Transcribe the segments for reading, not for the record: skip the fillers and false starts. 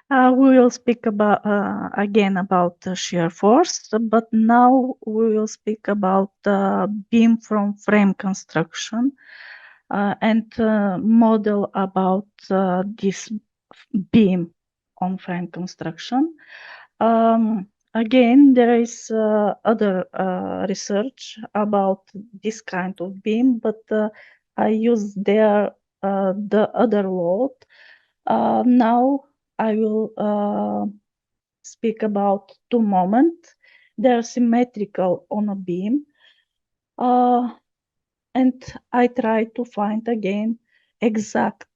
We will speak about again about the shear force, but now we will speak about beam from frame construction and model about this beam on frame construction. Again, there is other research about this kind of beam, but I use there the other load. Now I will speak about two moments. They're symmetrical on a beam. And I try to find again exact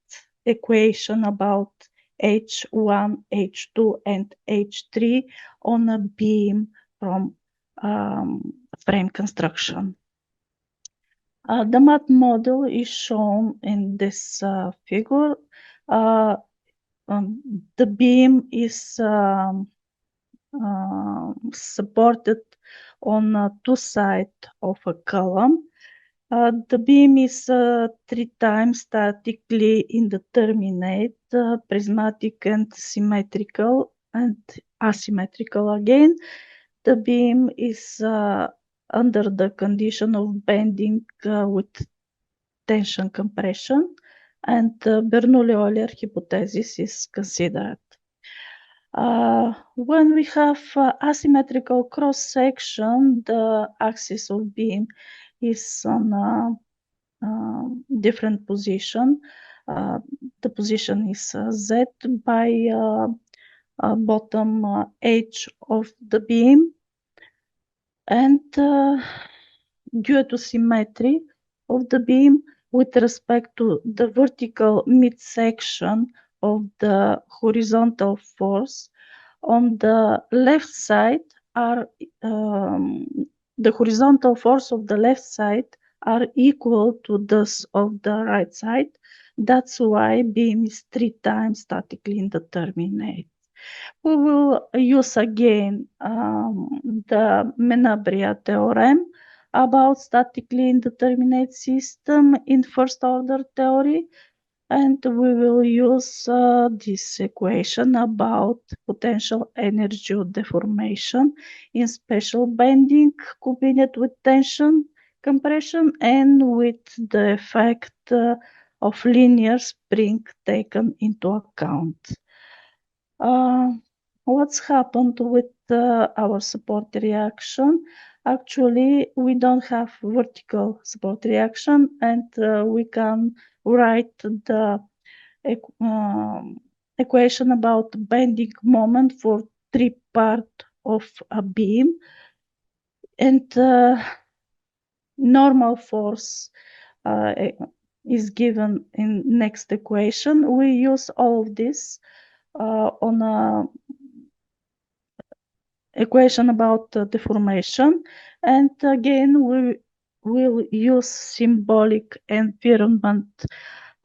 equation about H1, H2, and H3 on a beam from frame construction. The math model is shown in this figure. The beam is supported on two sides of a column. The beam is 3 times statically indeterminate, prismatic and symmetrical and asymmetrical again. The beam is under the condition of bending with tension compression, and Bernoulli-Euler hypothesis is considered. When we have asymmetrical cross-section, the axis of beam is on a different position. The position is Z by bottom edge of the beam, and due to symmetry of the beam with respect to the vertical midsection of the horizontal force, on the left side are the horizontal force of the left side are equal to those of the right side. That's why beam is 3 times statically indeterminate. We will use again the Menabrea theorem about statically indeterminate system in first order theory, and we will use this equation about potential energy of deformation in special bending combined with tension compression and with the effect of linear spring taken into account. What's happened with our support reaction? Actually, we don't have vertical support reaction, and we can write the equation about bending moment for 3 parts of a beam, and normal force is given in next equation. We use all of this on a equation about deformation, and again we will use symbolic environment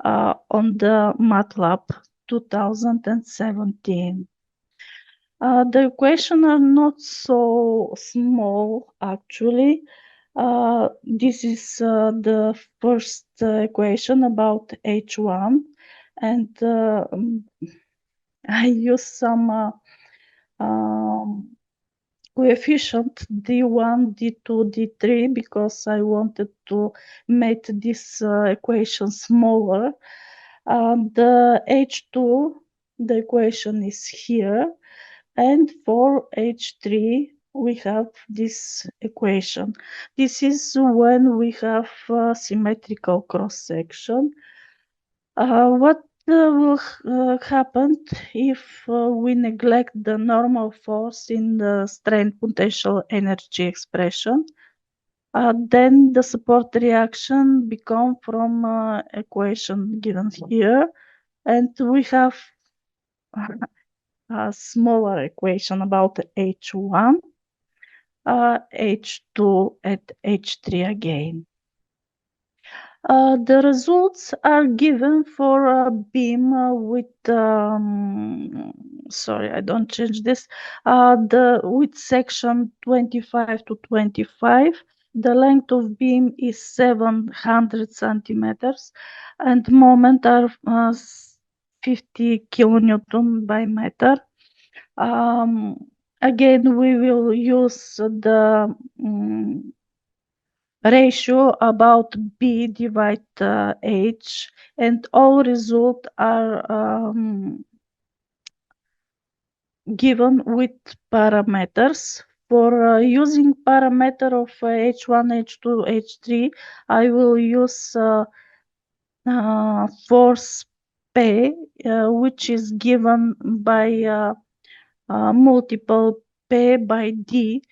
on the MATLAB 2017. The equations are not so small actually. This is the first equation about H1, and I use some coefficient D1, D2, D3 because I wanted to make this equation smaller. The H2, the equation is here, and for H3 we have this equation. This is when we have symmetrical cross-section. What will happen if we neglect the normal force in the strain potential energy expression? Then the support reaction become from equation given here, and we have a smaller equation about H1, H2, and H3 again. The results are given for a beam with, sorry, I don't change this, with section 25 to 25. The length of beam is 700 centimeters, and moment are 50 kilonewton by meter. Again, we will use the ratio about B divide H, and all results are given with parameters. For using parameter of H1, H2, H3, I will use force P, which is given by multiple P by D,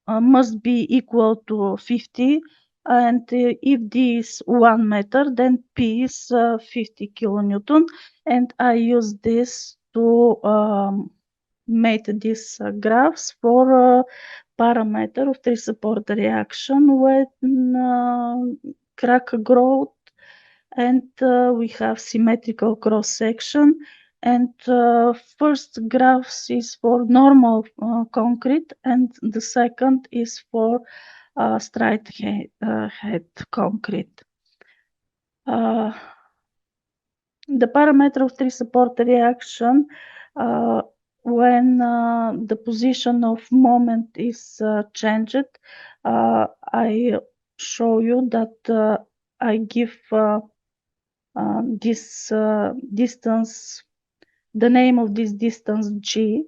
must be equal to 50, and if D is 1 meter, then P is 50 kilonewton, and I use this to make these graphs for parameter of tree support reaction when crack growth, and we have symmetrical cross section. And first graphs is for normal concrete, and the second is for straight head concrete. The parameter of tree support reaction, when the position of moment is changed, I show you that I give this distance, the name of this distance G.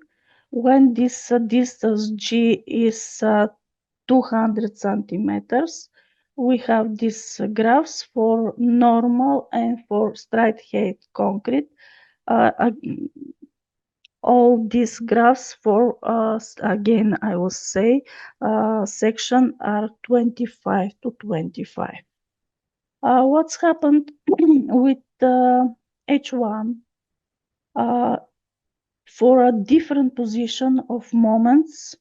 When this distance G is 200 centimeters, we have these graphs for normal and for straight head concrete. All these graphs for again, I will say, section are 25 to 25. What's happened with H1? For a different position of moments,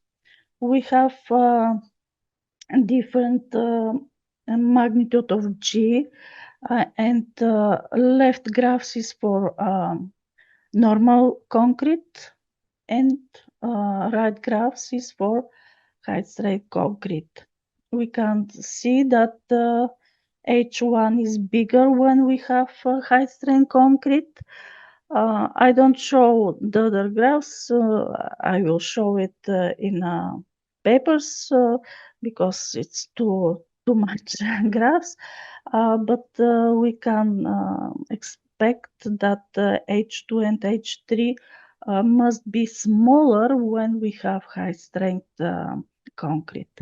we have different magnitude of G, and left graphs is for normal concrete, and right graphs is for high strength concrete. We can see that H1 is bigger when we have high strength concrete. I don't show the other graphs. I will show it in papers because it's too much graphs. But we can expect that H2 and H3 must be smaller when we have high strength concrete.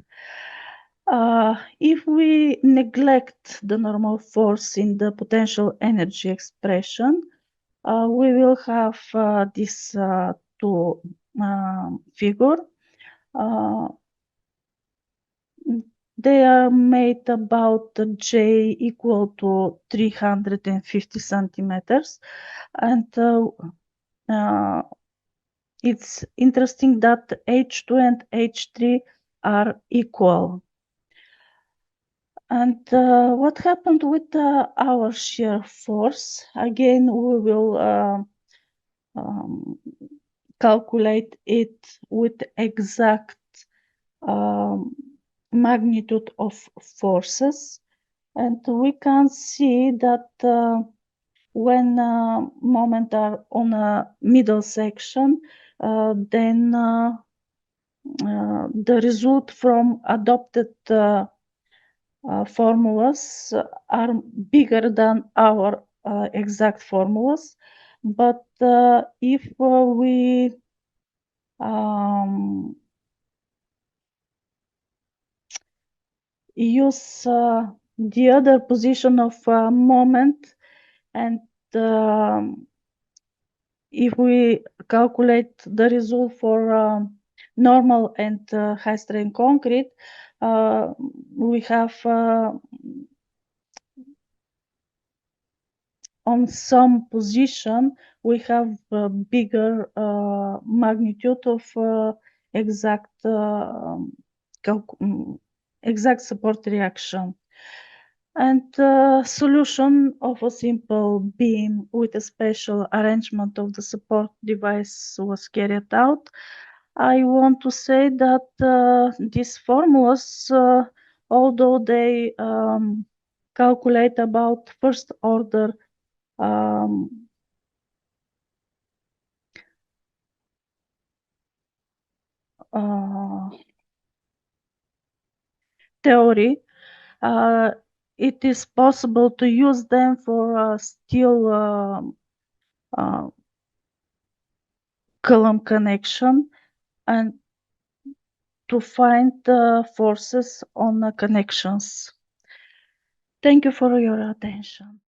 If we neglect the normal force in the potential energy expression, we will have this two figure. They are made about J equal to 350 centimeters, and it's interesting that H2 and H3 are equal. And what happened with our shear force? Again, we will calculate it with exact magnitude of forces, and we can see that when moments are on a middle section, then the result from adopted formulas are bigger than our exact formulas. But if we use the other position of moment, and if we calculate the result for normal and high strength concrete, we have on some position we have a bigger magnitude of exact exact support reaction. And solution of a simple beam with a special arrangement of the support device was carried out. I want to say that these formulas, although they calculate about first order theory, it is possible to use them for steel column connection and to find the forces on the connections. Thank you for your attention.